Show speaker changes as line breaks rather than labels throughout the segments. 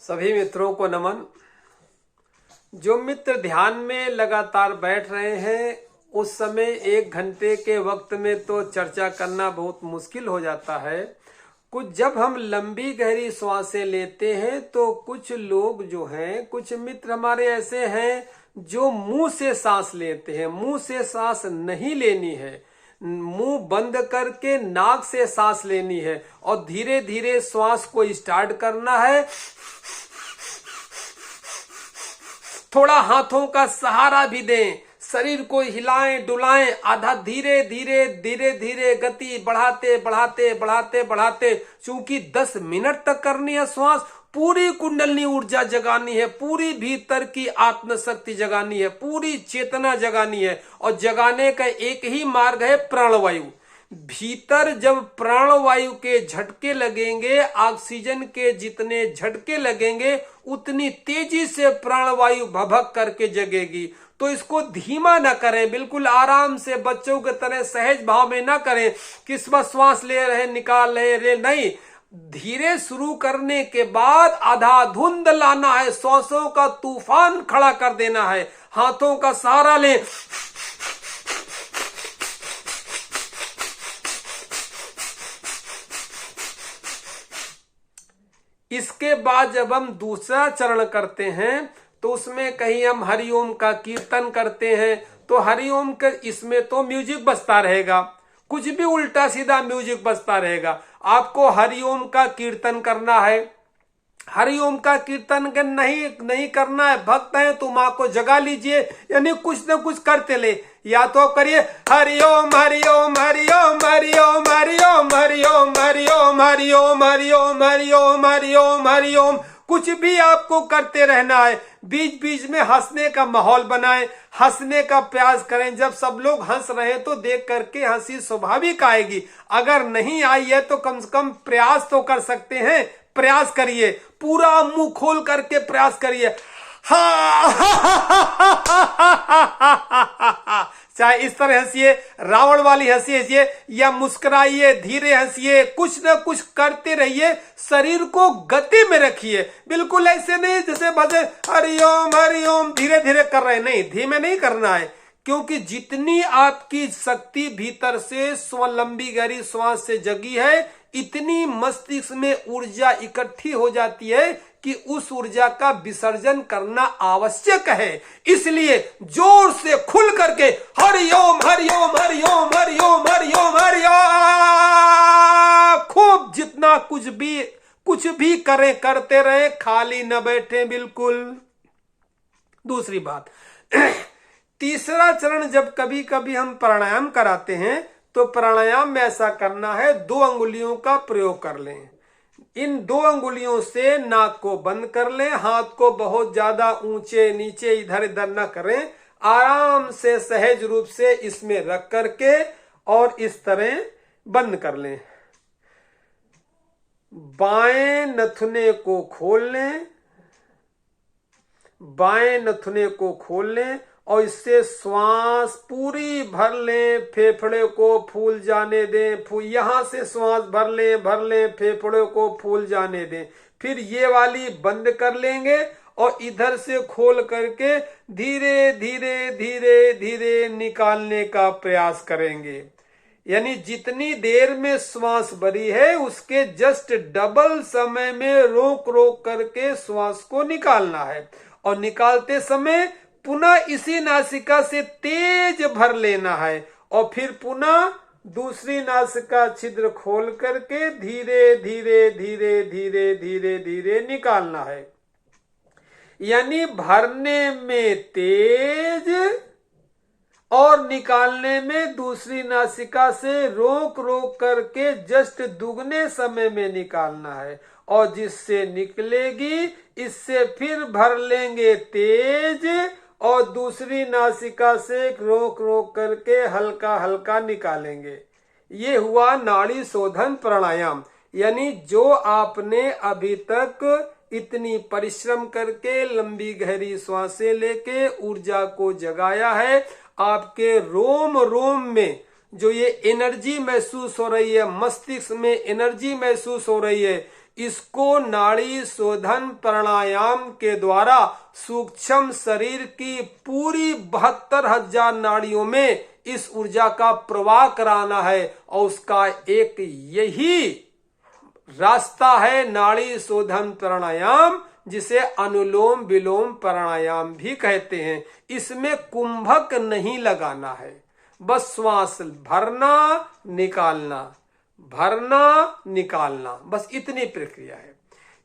सभी मित्रों को नमन। जो मित्र ध्यान में लगातार बैठ रहे हैं उस समय 1 घंटे के वक्त में तो चर्चा करना बहुत मुश्किल हो जाता है। कुछ जब हम लंबी गहरी सांसें लेते हैं तो कुछ लोग जो हैं, कुछ मित्र हमारे ऐसे हैं जो मुंह से सांस लेते हैं। मुंह से सांस नहीं लेनी है, मुंह बंद करके नाक से सांस लेनी है और धीरे धीरे श्वास को स्टार्ट करना है। थोड़ा हाथों का सहारा भी दें, शरीर को हिलाएं डुलाएं, आधा धीरे धीरे धीरे धीरे गति बढ़ाते बढ़ाते बढ़ाते बढ़ाते। चूंकि 10 मिनट तक करनी है श्वास, पूरी कुंडलनी ऊर्जा जगानी है, पूरी भीतर की आत्मशक्ति जगानी है, पूरी चेतना जगानी है। और जगाने का एक ही मार्ग है, प्राणवायु। भीतर जब प्राणवायु के झटके लगेंगे, ऑक्सीजन के जितने झटके लगेंगे उतनी तेजी से प्राणवायु भभक करके जगेगी। तो इसको धीमा ना करें, बिल्कुल आराम से बच्चों की तरह सहज भाव में ना करें कि इस बार श्वास ले रहे निकाल रहे, नहीं। धीरे शुरू करने के बाद आधा धुंध लाना है, सांसों का तूफान खड़ा कर देना है। हाथों का सहारा लें, इसके बाद जब हम दूसरा चरण करते हैं तो उसमें कहीं हम हरिओम का कीर्तन करते हैं तो हरिओम के इसमें तो म्यूजिक बजता रहेगा, कुछ भी उल्टा सीधा म्यूजिक बजता रहेगा। आपको हरिओम का कीर्तन करना है। हरिओम का कीर्तन नहीं करना है, भक्त है तो माँ को जगा लीजिए, यानी कुछ न कुछ करते ले। या तो करिए हरिओम हरिओम हरिओम हरिओम हरिओम हरिओम हरिओम हरिओम हरिओम हरिओम हरिओम हरिओम, कुछ भी आपको करते रहना है। बीच बीच में हंसने का माहौल बनाएं, हंसने का प्रयास करें। जब सब लोग हंस रहे तो देख करके हंसी स्वाभाविक आएगी। अगर नहीं आई है तो कम से कम प्रयास तो कर सकते हैं। प्रयास करिए, पूरा मुंह खोल करके प्रयास करिए। चाहे इस तरह हंसिए, रावण वाली हंसी हंसिए या मुस्कुराइए, धीरे हंसिए, कुछ न कुछ करते रहिए। शरीर को गति में रखिए, बिल्कुल ऐसे नहीं जैसे भजे हरिओम हरिओम धीरे धीरे कर रहे, नहीं, धीमे नहीं करना है। क्योंकि जितनी आपकी शक्ति भीतर से लंबी गहरी श्वास से जगी है, इतनी मस्तिष्क में ऊर्जा इकट्ठी हो जाती है कि उस ऊर्जा का विसर्जन करना आवश्यक है। इसलिए जोर से खुल करके हरिओम हरिओम हरिओम हरिओम हरिओम हरिओम, खूब जितना कुछ भी करें करते रहे, खाली न बैठे बिल्कुल। दूसरी बात, तीसरा चरण जब कभी कभी हम प्राणायाम कराते हैं तो प्राणायाम में ऐसा करना है, 2 अंगुलियों का प्रयोग कर लें। इन 2 अंगुलियों से नाक को बंद कर लें, हाथ को बहुत ज्यादा ऊंचे नीचे इधर उधर न करें, आराम से सहज रूप से इसमें रख करके और इस तरह बंद कर लें। बाएं नथुने को खोल लें, बाएं नथुने को खोल लें और इससे श्वास पूरी भर लें, फेफड़े को फूल जाने दें। यहां से श्वास भर लें, फेफड़े को फूल जाने दें। फिर ये वाली बंद कर लेंगे और इधर से खोल करके धीरे धीरे धीरे धीरे निकालने का प्रयास करेंगे। यानी जितनी देर में श्वास भरी है उसके जस्ट डबल समय में रोक रोक करके श्वास को निकालना है। और निकालते समय पुनः इसी नासिका से तेज भर लेना है और फिर पुनः दूसरी नासिका छिद्र खोल करके धीरे धीरे धीरे धीरे धीरे धीरे निकालना है। यानी भरने में तेज और निकालने में दूसरी नासिका से रोक रोक करके जस्ट दुगने समय में निकालना है। और जिससे निकलेगी इससे फिर भर लेंगे तेज और दूसरी नासिका से रोक रोक करके हल्का हल्का निकालेंगे। ये हुआ नाड़ी शोधन प्राणायाम। यानी जो आपने अभी तक इतनी परिश्रम करके लंबी गहरी सांसें लेके ऊर्जा को जगाया है, आपके रोम रोम में जो ये एनर्जी महसूस हो रही है, मस्तिष्क में एनर्जी महसूस हो रही है, इसको नाड़ी शोधन प्राणायाम के द्वारा सूक्ष्म शरीर की पूरी 72,000 नाड़ियों में इस ऊर्जा का प्रवाह कराना है। और उसका एक यही रास्ता है नाड़ी शोधन प्राणायाम, जिसे अनुलोम विलोम प्राणायाम भी कहते हैं। इसमें कुंभक नहीं लगाना है, बस श्वास भरना निकालना, भरना निकालना, बस इतनी प्रक्रिया है।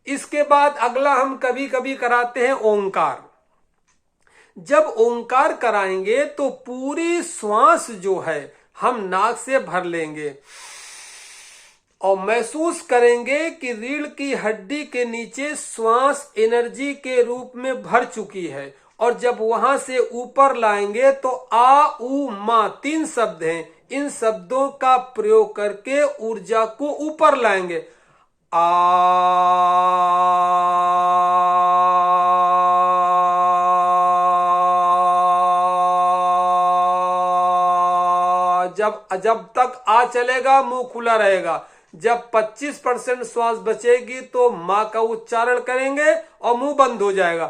इसके बाद अगला हम कभी कभी कराते हैं ओंकार। जब ओंकार कराएंगे तो पूरी श्वास जो है हम नाक से भर लेंगे और महसूस करेंगे कि रीढ़ की हड्डी के नीचे श्वास एनर्जी के रूप में भर चुकी है। और जब वहां से ऊपर लाएंगे तो आ उ मा 3 शब्द हैं, इन शब्दों का प्रयोग करके ऊर्जा को ऊपर लाएंगे। आ जब तक आ चलेगा मुंह खुला रहेगा। जब 25% श्वास बचेगी तो मां का उच्चारण करेंगे और मुंह बंद हो जाएगा।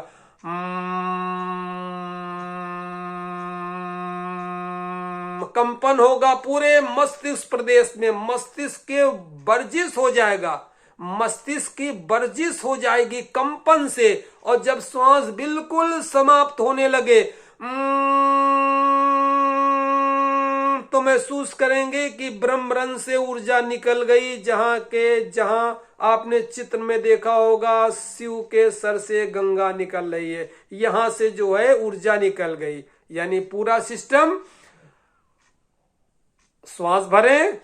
कंपन होगा पूरे मस्तिष्क प्रदेश में, मस्तिष्क के वर्जिश हो जाएगा, मस्तिष्क की वर्जिश हो जाएगी कंपन से। और जब श्वास बिल्कुल समाप्त होने लगे तो महसूस करेंगे कि ब्रह्मरंध्र से ऊर्जा निकल गई। जहां आपने चित्र में देखा होगा शिव के सर से गंगा निकल रही है, यहां से जो है ऊर्जा निकल गई। यानी पूरा सिस्टम श्वास भरें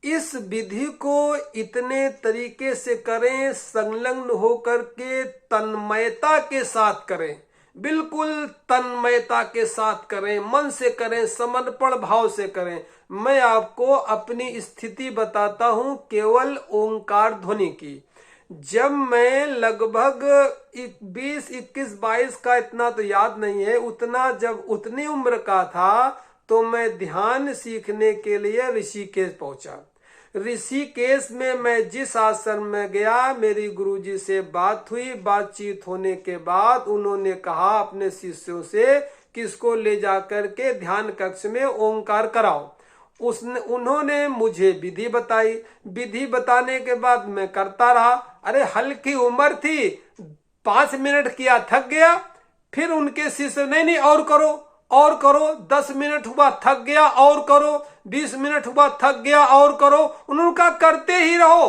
इस विधि को इतने तरीके से करें, संलग्न होकर के तन्मयता के साथ करें, बिल्कुल तन्मयता के साथ करें, मन से करें, समर्पण भाव से करें। मैं आपको अपनी स्थिति बताता हूं केवल ओंकार ध्वनि की। जब मैं लगभग 20, 21, 22 का, इतना तो याद नहीं है, जब उतनी उम्र का था तो मैं ध्यान सीखने के लिए ऋषिकेश पहुंचा। ऋषिकेश में मैं जिस आश्रम में गया, मेरी गुरुजी से बात हुई। बातचीत होने के बाद उन्होंने कहा अपने शिष्यों से किसको ले जाकर के ध्यान कक्ष में ओंकार कराओ। उन्होंने मुझे विधि बताई। विधि बताने के बाद मैं करता रहा। अरे हल्की उम्र थी, 5 मिनट किया थक गया। फिर उनके शिष्य नहीं और करो और करो। 10 मिनट हुआ थक गया और करो। 20 मिनट हुआ थक गया और करो। उन्होंने कहा करते ही रहो।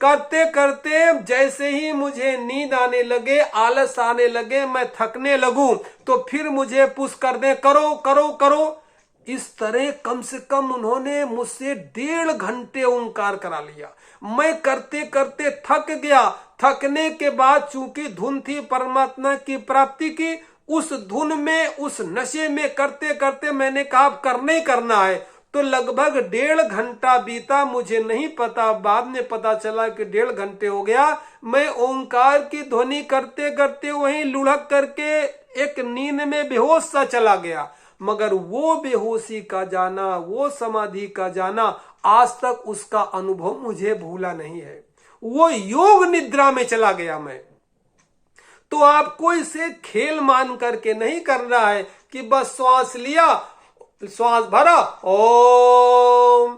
करते करते जैसे ही मुझे नींद आने लगे, आलस आने लगे, मैं थकने लगूं तो फिर मुझे पुश कर दे, करो करो करो। इस तरह कम से कम उन्होंने मुझसे 1.5 घंटे ओंकार करा लिया। मैं करते करते थक गया। थकने के बाद चूंकि धुन थी परमात्मा की प्राप्ति की, उस धुन में, उस नशे में करते करते मैंने कहा करना ही करना है। तो लगभग 1.5 घंटा बीता, मुझे नहीं पता, बाद में पता चला कि 1.5 घंटे हो गया। मैं ओंकार की ध्वनि करते करते वहीं लुढ़क करके एक नींद में बेहोश सा चला गया। मगर वो बेहोशी का जाना, वो समाधि का जाना, आज तक उसका अनुभव मुझे भूला नहीं है। वो योग निद्रा में चला गया मैं। तो आपको इसे खेल मान करके नहीं करना है कि बस श्वास लिया, श्वास भरा, ओम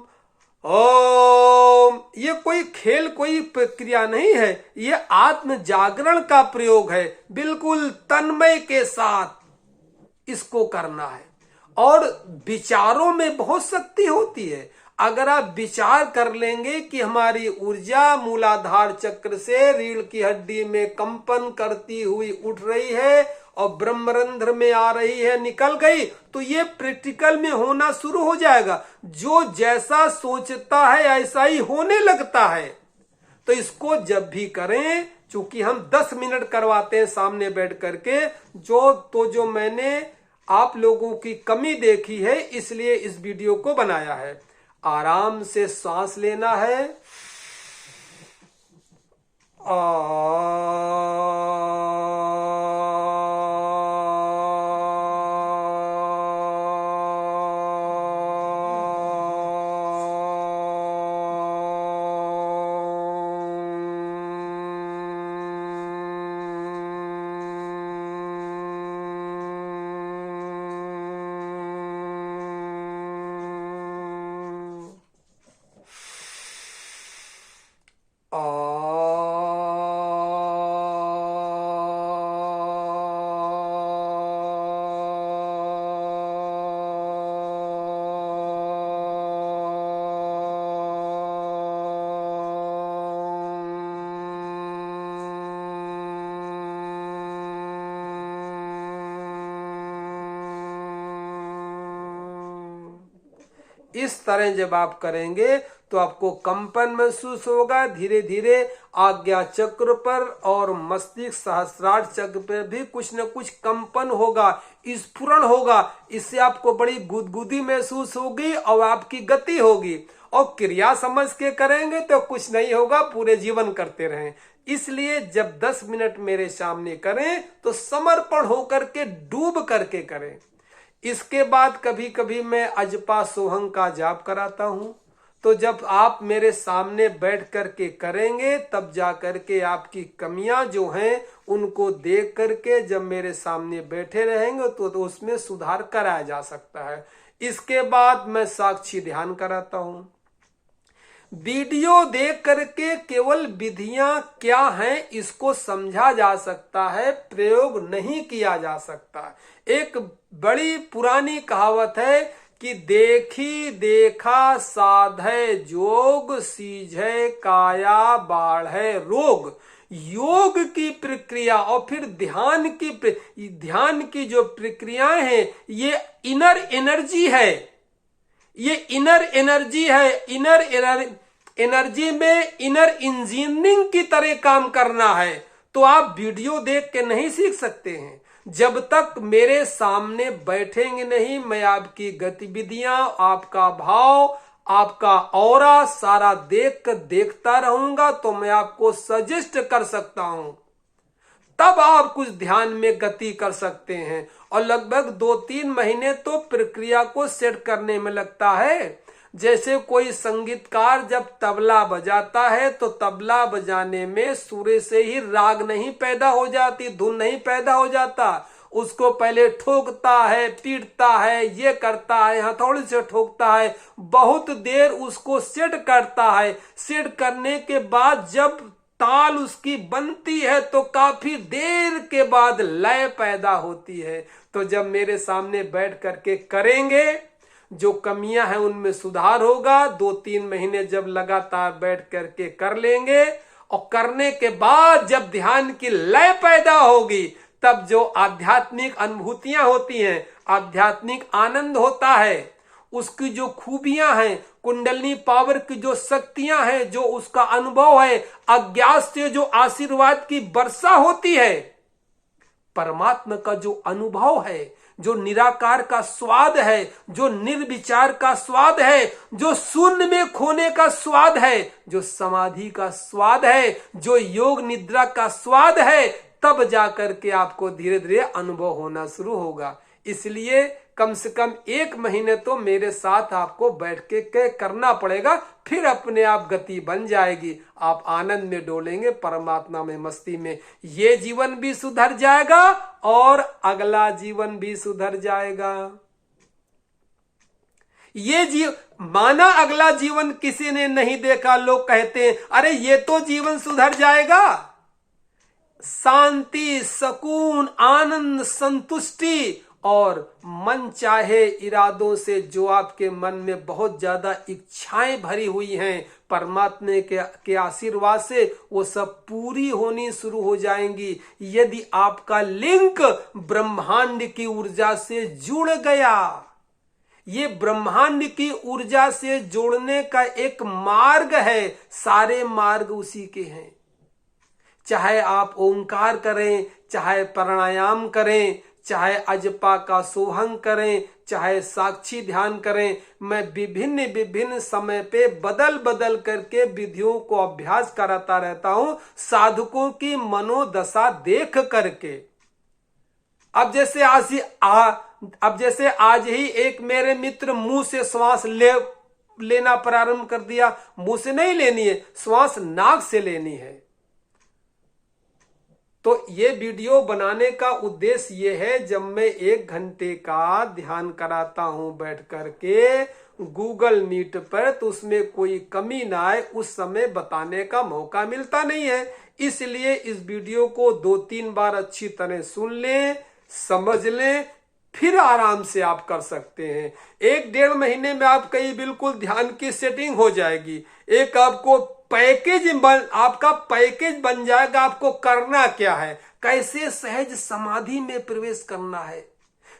ओम। ये कोई खेल, कोई प्रक्रिया नहीं है। ये आत्म जागरण का प्रयोग है। बिल्कुल तन्मय के साथ इसको करना है। और विचारों में बहुत शक्ति होती है। अगर आप विचार कर लेंगे कि हमारी ऊर्जा मूलाधार चक्र से रीढ़ की हड्डी में कंपन करती हुई उठ रही है और ब्रह्मरंध्र में आ रही है, निकल गई, तो ये प्रैक्टिकल में होना शुरू हो जाएगा। जो जैसा सोचता है ऐसा ही होने लगता है। तो इसको जब भी करें चूंकि हम 10 मिनट करवाते हैं सामने बैठ करके, जो मैंने आप लोगों की कमी देखी है इसलिए इस वीडियो को बनाया है। आराम से सांस लेना है। इस तरह जब आप करेंगे तो आपको कंपन महसूस होगा। धीरे धीरे आज्ञा चक्र पर और मस्तिष्क सहस्रार चक्र पर भी कुछ न कुछ कंपन होगा, स्फुरण होगा। इससे आपको बड़ी गुदगुदी महसूस होगी और आपकी गति होगी। और क्रिया समझ के करेंगे तो कुछ नहीं होगा, पूरे जीवन करते रहें। इसलिए जब 10 मिनट मेरे सामने करें तो समर्पण होकर के, डूब करके करें। इसके बाद कभी कभी मैं अजपा सोहंग का जाप कराता हूं। तो जब आप मेरे सामने बैठ करके करेंगे तब जा करके आपकी कमियां जो हैं उनको देख करके जब मेरे सामने बैठे रहेंगे तो उसमें सुधार कराया जा सकता है। इसके बाद मैं साक्षी ध्यान कराता हूं। वीडियो देख करके केवल विधियां क्या हैं इसको समझा जा सकता है, प्रयोग नहीं किया जा सकता। एक बड़ी पुरानी कहावत है कि देखी देखा साधै जोग, सीझै काया बाढ़ै रोग। योग की प्रक्रिया और फिर ध्यान की जो प्रक्रियाएं हैं ये इनर एनर्जी है। ये इनर एनर्जी है। इनर एनर्जी में इनर इंजीनियरिंग की तरह काम करना है। तो आप वीडियो देख के नहीं सीख सकते हैं। जब तक मेरे सामने बैठेंगे नहीं, मैं आपकी गतिविधियां, आपका भाव, आपका ऑरा सारा देखता रहूंगा तो मैं आपको सजेस्ट कर सकता हूं। तब आप कुछ ध्यान में गति कर सकते हैं। और लगभग 2-3 महीने तो प्रक्रिया को सेट करने में लगता है। जैसे कोई संगीतकार जब तबला बजाता है तो तबला बजाने में सुर से ही राग नहीं पैदा हो जाती, धुन नहीं पैदा हो जाता। उसको पहले ठोकता है, पीटता है, ये करता है, हथौड़ी से ठोकता है, बहुत देर उसको सेट करता है। सेट करने के बाद जब ताल उसकी बनती है तो काफी देर के बाद लय पैदा होती है। तो जब मेरे सामने बैठ करके करेंगे जो कमियां हैं उनमें सुधार होगा। 2-3 महीने जब लगातार बैठ करके कर लेंगे और करने के बाद जब ध्यान की लय पैदा होगी तब जो आध्यात्मिक अनुभूतियां होती हैं, आध्यात्मिक आनंद होता है, उसकी जो खूबियां हैं, कुंडलनी पावर की जो शक्तियां हैं, जो उसका अनुभव है, अज्ञात से जो आशीर्वाद की वर्षा होती है, परमात्मा का जो अनुभव है, जो निराकार का स्वाद है, जो निर्विचार का स्वाद है, जो शून्य में खोने का स्वाद है, जो समाधि का स्वाद है, जो योग निद्रा का स्वाद है, तब जाकर के आपको धीरे धीरे अनुभव होना शुरू होगा। इसलिए कम से कम 1 महीने तो मेरे साथ आपको बैठ के करना पड़ेगा, फिर अपने आप गति बन जाएगी। आप आनंद में डोलेंगे, परमात्मा में, मस्ती में। ये जीवन भी सुधर जाएगा और अगला जीवन भी सुधर जाएगा। ये माना अगला जीवन किसी ने नहीं देखा। लोग कहते हैं अरे ये तो जीवन सुधर जाएगा। शांति, सुकून, आनंद, संतुष्टि और मन चाहे इरादों से जो आपके मन में बहुत ज्यादा इच्छाएं भरी हुई हैं, परमात्मा के आशीर्वाद से वो सब पूरी होनी शुरू हो जाएंगी। यदि आपका लिंक ब्रह्मांड की ऊर्जा से जुड़ गया। ये ब्रह्मांड की ऊर्जा से जोड़ने का एक मार्ग है, सारे मार्ग उसी के हैं। चाहे आप ओंकार करें, चाहे प्राणायाम करें, चाहे अजपा का सोहंग करें, चाहे साक्षी ध्यान करें, मैं विभिन्न विभिन्न समय पे बदल बदल करके विधियों को अभ्यास कराता रहता हूं, साधकों की मनोदशा देख करके। अब जैसे आज ही एक मेरे मित्र मुंह से श्वास लेना प्रारंभ कर दिया। मुंह से नहीं लेनी है, श्वास नाक से लेनी है। तो ये वीडियो बनाने का उद्देश्य ये है, जब मैं 1 घंटे का ध्यान कराता हूं बैठ करके गूगल मीट पर, तो उसमें कोई कमी ना आए, उस समय बताने का मौका मिलता नहीं है। इसलिए इस वीडियो को 2-3 बार अच्छी तरह सुन लें, समझ लें, फिर आराम से आप कर सकते हैं। 1-1.5 महीने में आपका ये बिल्कुल ध्यान की सेटिंग हो जाएगी। एक आपको आपका पैकेज बन जाएगा। आपको करना क्या है, कैसे सहज समाधि में प्रवेश करना है,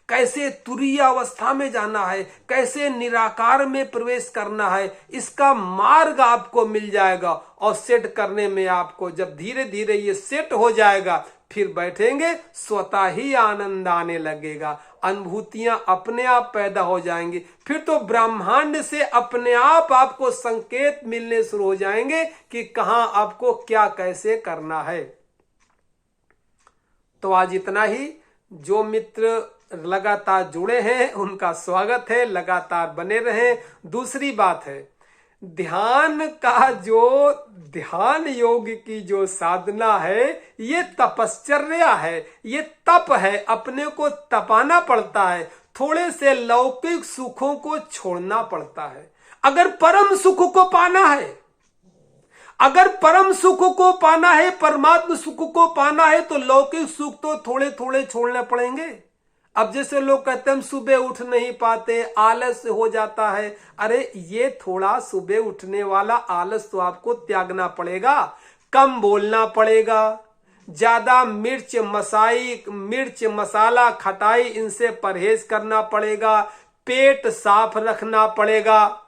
कैसे तुरीय अवस्था में जाना है, कैसे निराकार में प्रवेश करना है, इसका मार्ग आपको मिल जाएगा। और सेट करने में आपको जब धीरे धीरे ये सेट हो जाएगा, फिर बैठेंगे, स्वतः ही आनंद आने लगेगा, अनुभूतियां अपने आप पैदा हो जाएंगी। फिर तो ब्रह्मांड से अपने आप आपको संकेत मिलने शुरू हो जाएंगे कि कहां आपको क्या कैसे करना है। तो आज इतना ही। जो मित्र लगातार जुड़े हैं उनका स्वागत है, लगातार बने रहें। दूसरी बात है, ध्यान का जो ध्यान योग की जो साधना है, ये तपश्चर्या है, ये तप है। अपने को तपाना पड़ता है, थोड़े से लौकिक सुखों को छोड़ना पड़ता है। अगर परम सुख को पाना है, अगर परम सुख को पाना है, परमात्म सुख को पाना है, तो लौकिक सुख तो थोड़े थोड़े छोड़ने पड़ेंगे। अब जैसे लोग कहते हैं हम सुबह उठ नहीं पाते, आलस हो जाता है। अरे ये थोड़ा सुबह उठने वाला आलस तो आपको त्यागना पड़ेगा, कम बोलना पड़ेगा, ज्यादा मिर्च मसाला खटाई इनसे परहेज करना पड़ेगा, पेट साफ रखना पड़ेगा,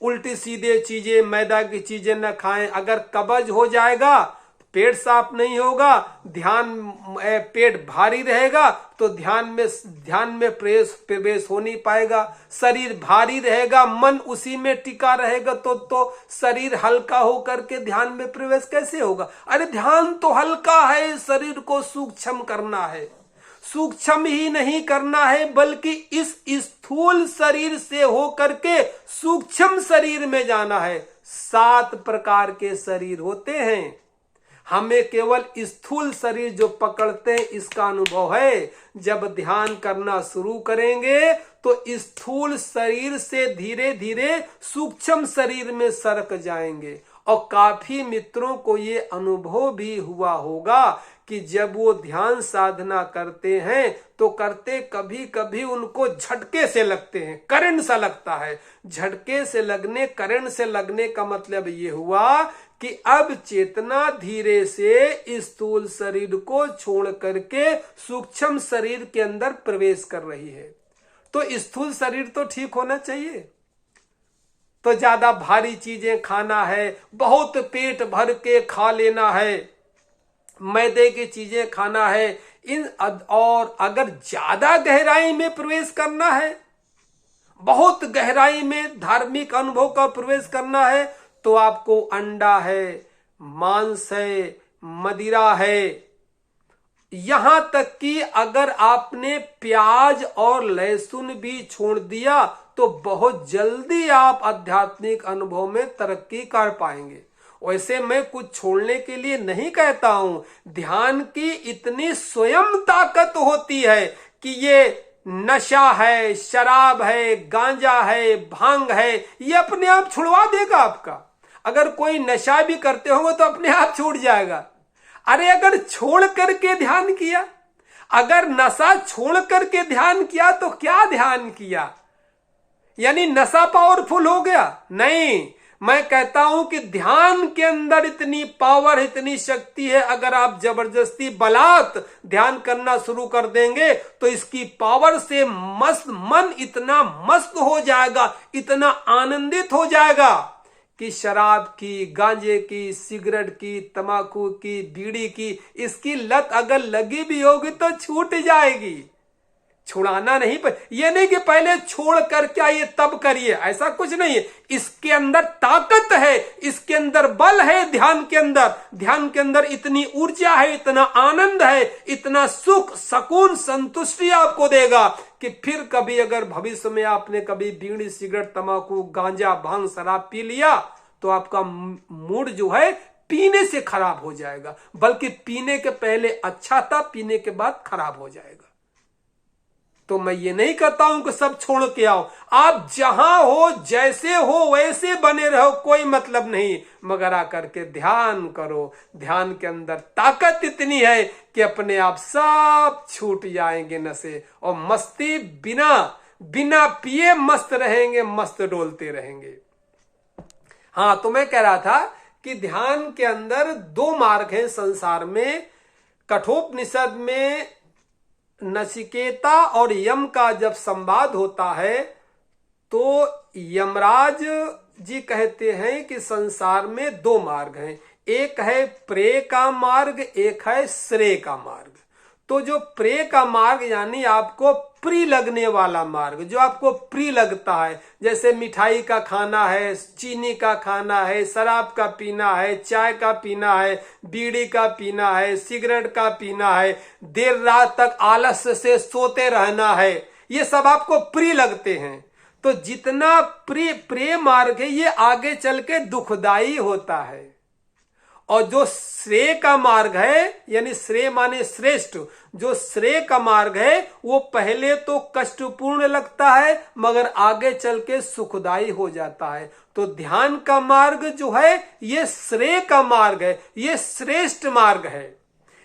उल्टी सीधे चीजें, मैदा की चीजें न खाएं। अगर कब्ज हो जाएगा, पेट साफ नहीं होगा, पेट भारी रहेगा, तो ध्यान में प्रवेश हो नहीं पाएगा। शरीर भारी रहेगा, मन उसी में टिका रहेगा, तो शरीर हल्का होकर के ध्यान में प्रवेश कैसे होगा। अरे ध्यान तो हल्का है, शरीर को सूक्ष्म करना है। सूक्ष्म ही नहीं करना है, बल्कि इस स्थूल शरीर से होकर के सूक्ष्म शरीर में जाना है। 7 प्रकार के शरीर होते हैं, हमें केवल स्थूल शरीर जो पकड़ते हैं इसका अनुभव है। जब ध्यान करना शुरू करेंगे तो स्थूल शरीर से धीरे धीरे सूक्ष्म शरीर में सरक जाएंगे। और काफी मित्रों को ये अनुभव भी हुआ होगा कि जब वो ध्यान साधना करते हैं तो करते कभी कभी उनको झटके से लगते हैं, करंट सा लगता है। झटके से लगने, करंट से लगने का मतलब ये हुआ कि अब चेतना धीरे से स्थूल शरीर को छोड़ करके सूक्ष्म शरीर के अंदर प्रवेश कर रही है। तो स्थूल शरीर तो ठीक होना चाहिए, तो ज्यादा भारी चीजें खाना है, बहुत पेट भर के खा लेना है, मैदे की चीजें खाना है, और अगर ज्यादा गहराई में प्रवेश करना है, बहुत गहराई में धार्मिक अनुभव का प्रवेश करना है, तो आपको अंडा है, मांस है, मदिरा है, यहां तक कि अगर आपने प्याज और लहसुन भी छोड़ दिया तो बहुत जल्दी आप आध्यात्मिक अनुभव में तरक्की कर पाएंगे। वैसे मैं कुछ छोड़ने के लिए नहीं कहता हूं, ध्यान की इतनी स्वयं ताकत होती है कि ये नशा है, शराब है, गांजा है, भांग है, ये अपने आप छुड़वा देगा आपका। अगर कोई नशा भी करते होंगे तो अपने आप छूट जाएगा। अरे अगर छोड़ करके ध्यान किया, अगर नशा छोड़ करके ध्यान किया तो क्या ध्यान किया, यानी नशा पावरफुल हो गया? नहीं, मैं कहता हूं कि ध्यान के अंदर इतनी पावर, इतनी शक्ति है, अगर आप जबरदस्ती बलात् ध्यान करना शुरू कर देंगे तो इसकी पावर से मन इतना मस्त हो जाएगा, इतना आनंदित हो जाएगा कि शराब की, गांजे की, सिगरेट की, तंबाकू की, बीड़ी की, इसकी लत अगर लगी भी होगी तो छूट जाएगी। छुड़ाना नहीं, पर यह नहीं कि पहले छोड़ करके आइए तब करिए, ऐसा कुछ नहीं है। इसके अंदर ताकत है, इसके अंदर बल है। ध्यान के अंदर इतनी ऊर्जा है, इतना आनंद है, इतना सुख, सुकून, संतुष्टि आपको देगा कि फिर कभी अगर भविष्य में आपने कभी बीड़ी, सिगरेट, तंबाकू, गांजा, भांग, शराब पी लिया तो आपका मूड जो है पीने से खराब हो जाएगा, बल्कि पीने के पहले अच्छा था, पीने के बाद खराब हो जाएगा। तो मैं ये नहीं कहता हूं कि सब छोड़ के आओ, आप जहां हो, जैसे हो वैसे बने रहो, कोई मतलब नहीं, मगर आकर के ध्यान करो। ध्यान के अंदर ताकत इतनी है कि अपने आप सब छूट जाएंगे नशे, और मस्ती बिना पिए मस्त रहेंगे, मस्त डोलते रहेंगे। हाँ, तो मैं कह रहा था कि ध्यान के अंदर दो मार्ग हैं संसार में। कठोपनिषद में नचिकेता और यम का जब संवाद होता है तो यमराज जी कहते हैं कि संसार में दो मार्ग हैं, एक है प्रेय का मार्ग, एक है श्रेय का मार्ग। तो जो प्रेय का मार्ग यानी आपको प्रिय लगने वाला मार्ग, जो आपको प्रिय लगता है, जैसे मिठाई का खाना है, चीनी का खाना है, शराब का पीना है, चाय का पीना है, बीड़ी का पीना है, सिगरेट का पीना है, देर रात तक आलस्य से सोते रहना है, ये सब आपको प्रिय लगते हैं। तो जितना प्रिय मार्ग है ये आगे चल के दुखदाई होता है, और जो श्रेय का मार्ग है, यानी श्रेय माने श्रेष्ठ, जो श्रेय का मार्ग है वो पहले तो कष्टपूर्ण लगता है मगर आगे चल के सुखदाई हो जाता है। तो ध्यान का मार्ग जो है ये श्रेय का मार्ग है, ये श्रेष्ठ मार्ग है।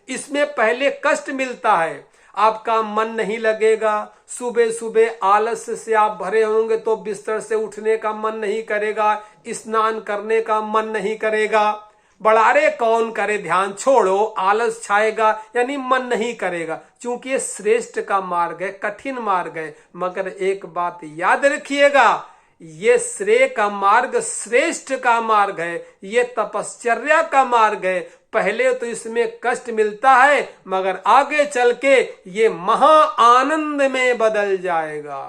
इसमें पहले कष्ट मिलता है, आपका मन नहीं लगेगा, सुबह सुबह आलस्य से आप भरे होंगे तो बिस्तर से उठने का मन नहीं करेगा, स्नान करने का मन नहीं करेगा, बड़ा रे कौन करे ध्यान, छोड़ो, आलस छाएगा, यानी मन नहीं करेगा। क्योंकि ये श्रेष्ठ का मार्ग है, कठिन मार्ग है। मगर एक बात याद रखिएगा, ये श्रेय का मार्ग श्रेष्ठ का मार्ग है, ये तपश्चर्या का मार्ग है। पहले तो इसमें कष्ट मिलता है मगर आगे चल के ये महा आनंद में बदल जाएगा।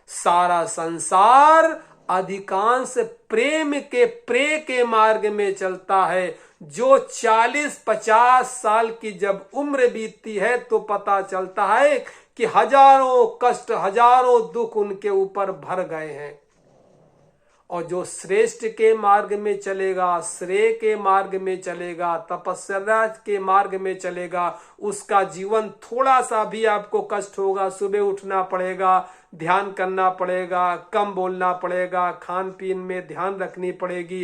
सारा संसार अधिकांश प्रेय के मार्ग में चलता है। जो 40-50 साल की जब उम्र बीतती है तो पता चलता है कि हजारों कष्ट, हजारों दुख उनके ऊपर भर गए हैं। और जो श्रेष्ठ के मार्ग में चलेगा, श्रेय के मार्ग में चलेगा, तपस्या के मार्ग में चलेगा, उसका जीवन थोड़ा सा भी आपको कष्ट होगा, सुबह उठना पड़ेगा, ध्यान करना पड़ेगा, कम बोलना पड़ेगा, खान पीन में ध्यान रखनी पड़ेगी।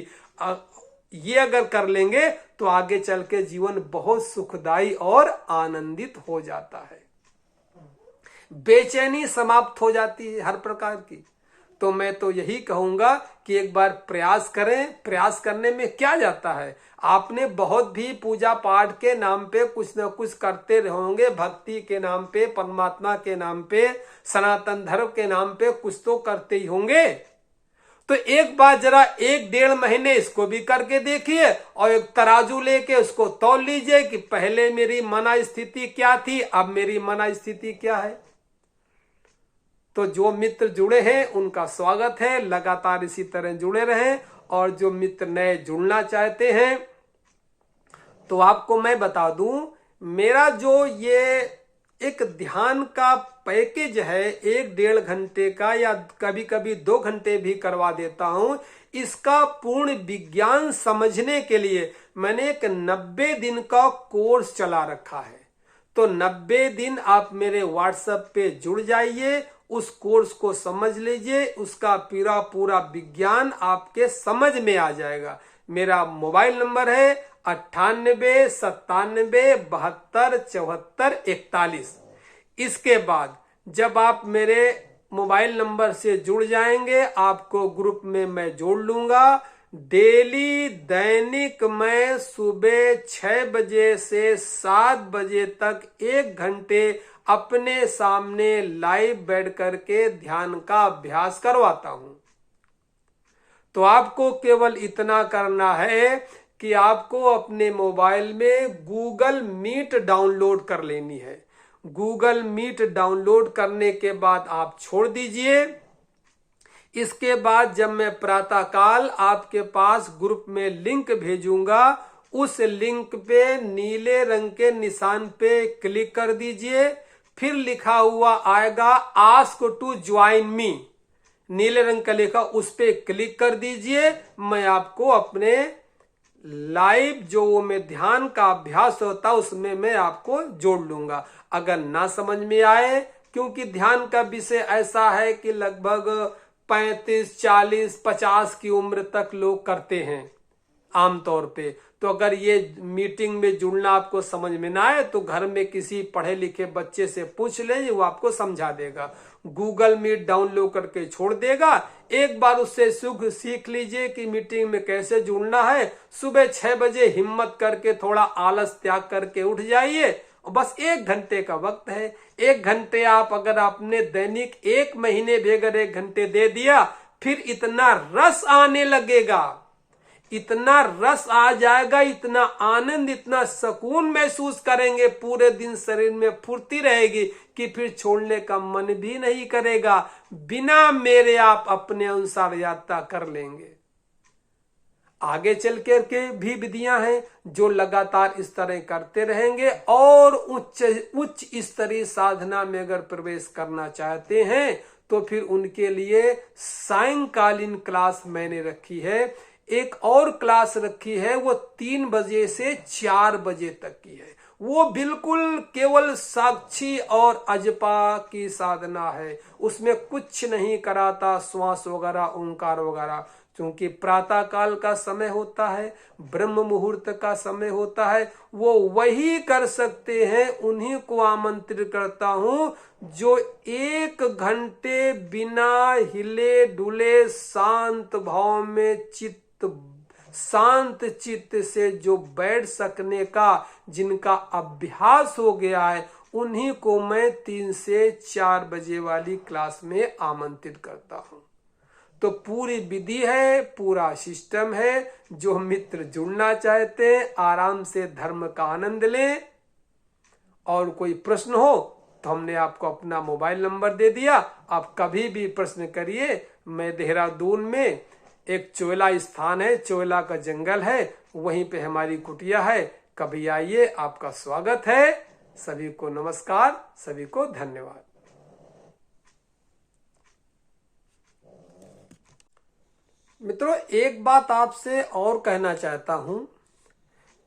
ये अगर कर लेंगे तो आगे चल के जीवन बहुत सुखदाई और आनंदित हो जाता है। बेचैनी समाप्त हो जाती है हर प्रकार की। तो मैं तो यही कहूंगा कि एक बार प्रयास करें। प्रयास करने में क्या जाता है, आपने बहुत भी पूजा पाठ के नाम पे कुछ न कुछ करते रहोगे, भक्ति के नाम पे, परमात्मा के नाम पे, सनातन धर्म के नाम पे कुछ तो करते ही होंगे। तो एक बार जरा 1-1.5 महीने इसको भी करके देखिए और एक तराजू लेके उसको तौल लीजिए कि पहले मेरी मना स्थिति क्या थी, अब मेरी मना स्थिति क्या है। तो जो मित्र जुड़े हैं उनका स्वागत है, लगातार इसी तरह जुड़े रहें। और जो मित्र नए जुड़ना चाहते हैं तो आपको मैं बता दूं, मेरा जो ये एक ध्यान का पैकेज है 1-1.5 घंटे का, या कभी कभी 2 घंटे भी करवा देता हूं। इसका पूर्ण विज्ञान समझने के लिए मैंने एक 90 दिन का कोर्स चला रखा है। तो 90 दिन आप मेरे व्हाट्सएप पे जुड़ जाइए, उस कोर्स को समझ लीजिए, उसका पूरा विज्ञान आपके समझ में आ जाएगा। मेरा मोबाइल नंबर है 98 97 72 74 41। इसके बाद जब आप मेरे मोबाइल नंबर से जुड़ जाएंगे, आपको ग्रुप में मैं जोड़ लूंगा। डेली दैनिक मैं सुबह 6 बजे से 7 बजे तक 1 घंटे अपने सामने लाइव बैठ करके ध्यान का अभ्यास करवाता हूं। तो आपको केवल इतना करना है कि आपको अपने मोबाइल में गूगल मीट डाउनलोड कर लेनी है। गूगल मीट डाउनलोड करने के बाद आप छोड़ दीजिए। इसके बाद जब मैं प्रातःकाल आपके पास ग्रुप में लिंक भेजूंगा, उस लिंक पे नीले रंग के निशान पे क्लिक कर दीजिए। फिर लिखा हुआ आएगा आस्क टू ज्वाइन मी, नीले रंग का लिखा, उस पे क्लिक कर दीजिए। मैं आपको अपने लाइव जो वो में ध्यान का अभ्यास होता है उसमें मैं आपको जोड़ लूंगा। अगर ना समझ में आए, क्योंकि ध्यान का विषय ऐसा है कि लगभग 35, 40, 50 की उम्र तक लोग करते हैं आमतौर पे, तो अगर ये मीटिंग में जुड़ना आपको समझ में ना आए तो घर में किसी पढ़े लिखे बच्चे से पूछ ले, वो आपको समझा देगा। गूगल मीट डाउनलोड करके छोड़ देगा। एक बार उससे सीख लीजिए कि मीटिंग में कैसे जुड़ना है। सुबह 6 बजे हिम्मत करके थोड़ा आलस त्याग करके उठ जाइए। बस 1 घंटे का वक्त है। 1 घंटे आप अगर आपने दैनिक 1 महीने भी अगर 1 घंटे दे दिया, फिर इतना रस आने लगेगा, इतना रस आ जाएगा, इतना आनंद, इतना सुकून महसूस करेंगे, पूरे दिन शरीर में फुर्ती रहेगी कि फिर छोड़ने का मन भी नहीं करेगा। बिना मेरे आप अपने अनुसार यात्रा कर लेंगे। आगे चल कर के भी विधियां हैं जो लगातार इस तरह करते रहेंगे। और उच्च स्तरीय साधना में अगर प्रवेश करना चाहते हैं तो फिर उनके लिए सायंकालीन क्लास मैंने रखी है। एक और क्लास रखी है, वो 3 बजे से 4 बजे तक की है। वो बिल्कुल केवल साक्षी और अजपा की साधना है, उसमें कुछ नहीं कराता, श्वास वगैरह, ओंकार वगैरह। क्योंकि प्रातः काल का समय होता है, ब्रह्म मुहूर्त का समय होता है, वो वही कर सकते हैं। उन्हीं को आमंत्रित करता हूं जो 1 घंटे बिना हिले डुले शांत भाव में शांत चित्त से जो बैठ सकने का जिनका अभ्यास हो गया है, उन्हीं को मैं 3 से 4 बजे वाली क्लास में आमंत्रित करता हूं। तो पूरी विधि है, पूरा सिस्टम है। जो मित्र जुड़ना चाहते हैं आराम से धर्म का आनंद लें। और कोई प्रश्न हो तो हमने आपको अपना मोबाइल नंबर दे दिया, आप कभी भी प्रश्न करिए। मैं देहरादून में एक चोला स्थान है, चोला का जंगल है, वहीं पे हमारी कुटिया है। कभी आइए, आपका स्वागत है। सभी को नमस्कार, सभी को धन्यवाद। मित्रों, एक बात आपसे और कहना चाहता हूं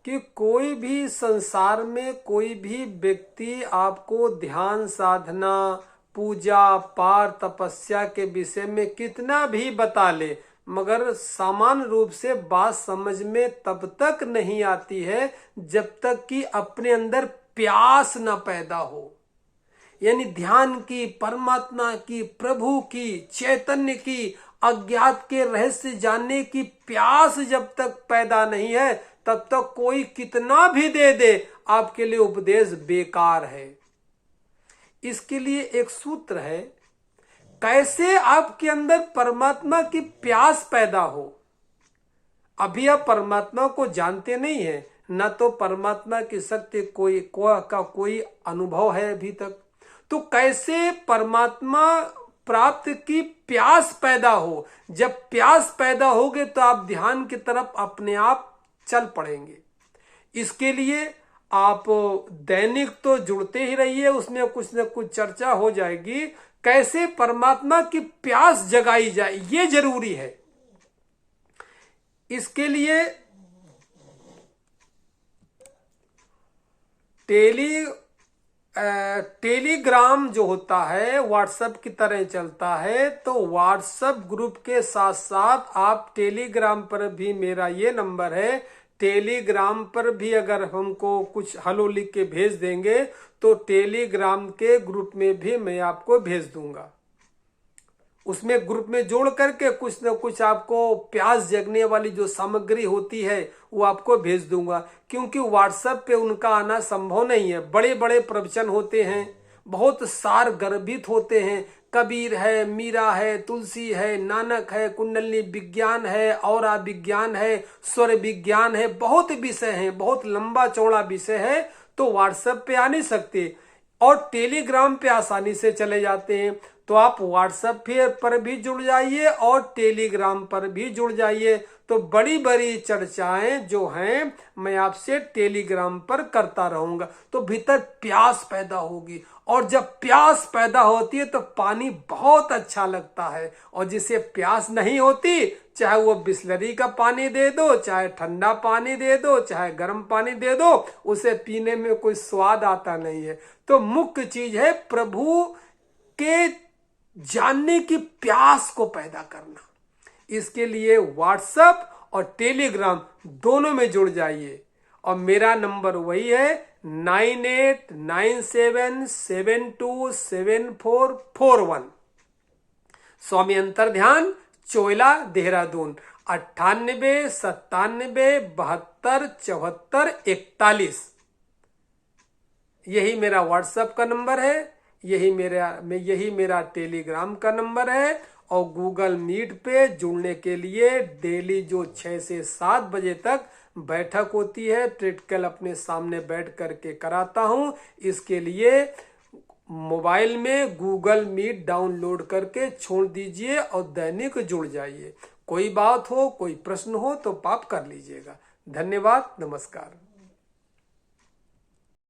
कि कोई भी संसार में कोई भी व्यक्ति आपको ध्यान साधना, पूजा पाठ, तपस्या के विषय में कितना भी बता ले, मगर सामान्य रूप से बात समझ में तब तक नहीं आती है जब तक कि अपने अंदर प्यास न पैदा हो। यानी ध्यान की, परमात्मा की, प्रभु की, चैतन्य की, अज्ञात के रहस्य जानने की प्यास जब तक पैदा नहीं है, तब तक कोई कितना भी दे दे आपके लिए उपदेश बेकार है। इसके लिए एक सूत्र है, कैसे आपके अंदर परमात्मा की प्यास पैदा हो। अभी आप परमात्मा को जानते नहीं है, न तो परमात्मा की शक्ति का कोई अनुभव है अभी तक, तो कैसे परमात्मा प्राप्त की प्यास पैदा हो। जब प्यास पैदा होगे तो आप ध्यान की तरफ अपने आप चल पड़ेंगे। इसके लिए आप दैनिक तो जुड़ते ही रहिए, उसमें कुछ न कुछ चर्चा हो जाएगी। कैसे परमात्मा की प्यास जगाई जाए, ये जरूरी है। इसके लिए टेलीग्राम जो होता है व्हाट्सएप की तरह चलता है, तो व्हाट्सएप ग्रुप के साथ साथ आप टेलीग्राम पर भी, मेरा ये नंबर है, टेलीग्राम पर भी अगर हमको कुछ हेलो लिख के भेज देंगे तो टेलीग्राम के ग्रुप में भी मैं आपको भेज दूंगा। उसमें ग्रुप में जोड़ करके कुछ न कुछ आपको प्यास जगने वाली जो सामग्री होती है वो आपको भेज दूंगा। क्योंकि व्हाट्सएप पे उनका आना संभव नहीं है। बड़े बड़े प्रवचन होते हैं, बहुत सार गर्भित होते हैं। कबीर है, मीरा है, तुलसी है, नानक है, कुंडली विज्ञान है, औरा विज्ञान है, स्वर विज्ञान है, बहुत विषय हैं, बहुत लंबा चौड़ा विषय है। तो व्हाट्सएप पे आ नहीं सकते और टेलीग्राम पे आसानी से चले जाते हैं। तो आप व्हाट्सएप पर भी जुड़ जाइए और टेलीग्राम पर भी जुड़ जाइए। तो बड़ी बड़ी चर्चाएं जो हैं मैं आपसे टेलीग्राम पर करता रहूंगा। तो भीतर प्यास पैदा होगी और जब प्यास पैदा होती है तो पानी बहुत अच्छा लगता है। और जिसे प्यास नहीं होती, चाहे वो बिस्लरी का पानी दे दो, चाहे ठंडा पानी दे दो, चाहे गर्म पानी दे दो, उसे पीने में कोई स्वाद आता नहीं है। तो मुख्य चीज है प्रभु के जानने की प्यास को पैदा करना। इसके लिए व्हाट्सएप और टेलीग्राम दोनों में जुड़ जाइए। और मेरा नंबर वही है 9897727441। स्वामी अंतर्ध्यान, चोइला, देहरादून। 9897727441। यही मेरा व्हाट्सएप का नंबर है, यही मेरा टेलीग्राम का नंबर है। और गूगल मीट पे जुड़ने के लिए डेली जो 6 से 7 बजे तक बैठक होती है, प्रैक्टिकल अपने सामने बैठ करके कराता हूं। इसके लिए मोबाइल में गूगल मीट डाउनलोड करके छोड़ दीजिए और दैनिक जुड़ जाइए। कोई बात हो, कोई प्रश्न हो तो आप कर लीजिएगा। धन्यवाद, नमस्कार।